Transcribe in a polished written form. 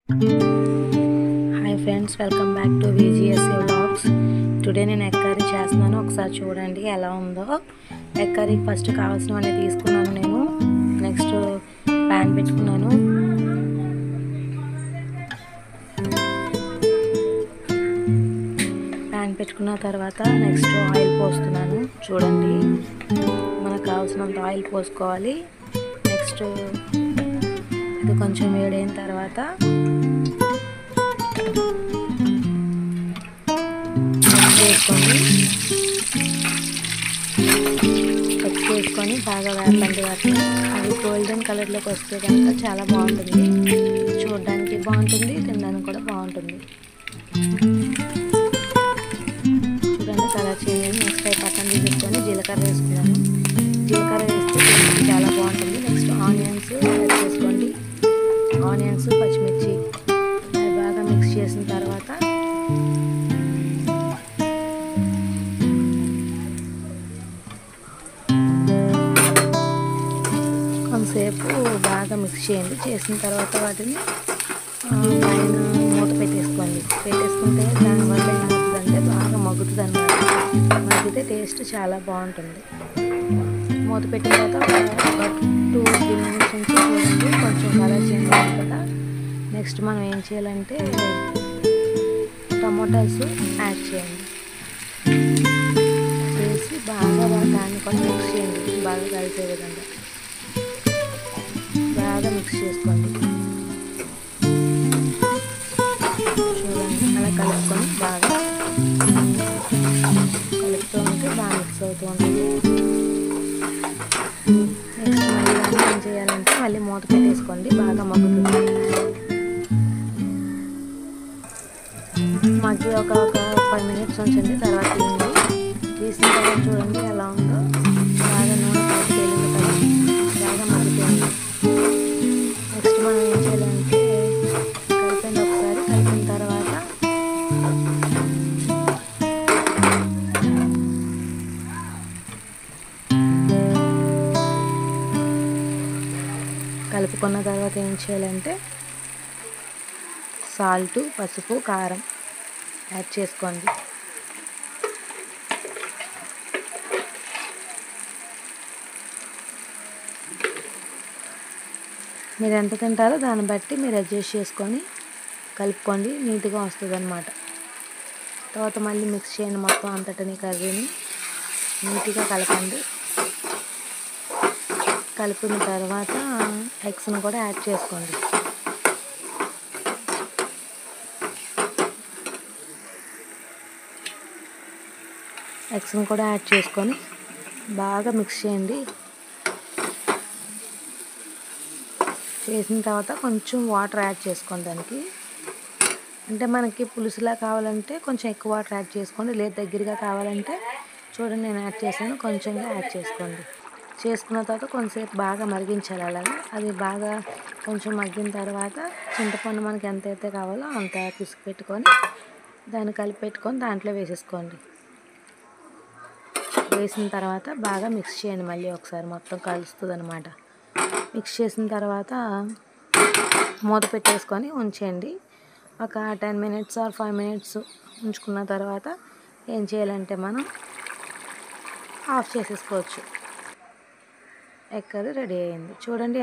Hi friends, welcome back to VGSA vlogs. Today నేను egg curry చేస్తున్నాను. ఒకసారి చూడండి ఎలా ఉందో. ఎగ్ కర్రీకి ఫస్ట్ కావాల్సినవన్నీ తీసుకున్నాను. నేను నెక్స్ట్ ప్యాన్ పెట్టుకున్నాను. ప్యాన్ పెట్టుకున్న తర్వాత నెక్స్ట్ ఆయిల్ పోస్తున్నాను. చూడండి, మనకు కావాల్సినంత ఆయిల్ పోసుకోవాలి. నెక్స్ట్ ఇది కొంచెం వేడైన తర్వాత వేసుకొని బాగా వేపండి. వాటిని అవి గోల్డెన్ కలర్లోకి వస్తే కనుక చాలా బాగుంటుంది. చూడడానికి బాగుంటుంది, తినడానికి కూడా బాగుంటుంది. చూడండి, కలర్ చేంజ్. నెక్స్ట్ అవి పక్కన తీసేసుకొని జీలకర్ర వేసుకున్నాను. జీలకర్ర వేస్తే చాలా బాగుంటుంది. నెక్స్ట్ ఆనియన్స్ యాడ్ చేసుకోండి. ఆనియన్స్, పచ్చిమిర్చి అవి బాగా మిక్స్ చేసిన తర్వాత కొంతసేపు బాగా మిక్స్ చేయండి. చేసిన తర్వాత వాటిని పైన మూత పెట్టేసుకోండి. పెట్టేసుకుంటే దానివల్ల ఏమవుతుందంటే బాగా మగ్గుతుంది అన్నమాట. మగ్గితే టేస్ట్ చాలా బాగుంటుంది. మూత పెట్టిన తర్వాత 2-3 మినిట్స్ నుంచి చూడండి, కొంచెం కలర్ చేంజ్ అయింది కదా. నెక్స్ట్ మనం ఏం చేయాలంటే టమోటాస్ యాడ్ చేయండి. చేసి బాగా దాన్ని కూడా మిక్స్ చేయండి. బాగా కలిసే విధంగా బాగా మిక్స్ చేసుకోండి. చూడండి, అలా కలుపుకొని బాగా కలుపుతూ ఉంటే బాగా మిక్స్ అవుతూ ఉంటుంది. నెక్స్ట్ మళ్ళీ ఏం చేయాలంటే మళ్ళీ మూత పెట్టేసుకోండి. బాగా మగ్గుతుంది. మగ్గి ఒక 5 మినిట్స్ ఉంచండి. తర్వాత తీసిన తర్వాత చూడండి ఎలా ఉందో. బాగా నూనె కలిపి కదా, బాగా మగ్గిపోయింది. నెక్స్ట్ మనం ఏం చేయాలంటే కలిపండి. ఒకసారి కలిపిన తర్వాత కలుపుకున్న తర్వాత ఏం చేయాలంటే సాల్ట్, పసుపు, కారం యాడ్ చేసుకోండి. మీరు ఎంత తింటారో దాన్ని బట్టి మీరు అడ్జస్ట్ చేసుకొని కలుపుకోండి. నీట్గా వస్తుంది అన్నమాట. తర్వాత మళ్ళీ మిక్స్ చేయండి మొత్తం అంతటిని. కర్రీని నీట్గా కలపండి. కలిపిన తర్వాత ఎగ్స్ని కూడా యాడ్ చేసుకోండి. ఎగ్స్ని కూడా యాడ్ చేసుకొని బాగా మిక్స్ చేయండి. చేసిన తర్వాత కొంచెం వాటర్ యాడ్ చేసుకోండి దానికి. అంటే మనకి పులుసులా కావాలంటే కొంచెం ఎక్కువ వాటర్ యాడ్ చేసుకోండి. లేదు దగ్గరగా కావాలంటే చూడండి, నేను యాడ్ చేశాను, కొంచెంగా యాడ్ చేసుకోండి. చేసుకున్న తర్వాత కొంచెంసేపు బాగా మరిగించాలి. అలాగా అది బాగా కొంచెం మగ్గిన తర్వాత చింతపండు మనకి ఎంతైతే కావాలో అంత పిసికి పెట్టుకొని దాన్ని కలిపి పెట్టుకొని దాంట్లో వేసేసుకోండి. వేసిన తర్వాత బాగా మిక్స్ చేయండి. మళ్ళీ ఒకసారి మొత్తం కలుస్తుంది అన్నమాట. మిక్స్ చేసిన తర్వాత మూత పెట్టేసుకొని ఉంచేయండి. ఒక 10 మినిట్స్ ఆర్ 5 మినిట్స్ ఉంచుకున్న తర్వాత ఏం చేయాలంటే మనం ఆఫ్ చేసేసుకోవచ్చు. ఎగ్ కర్రీ రెడీ అయ్యింది. చూడండి.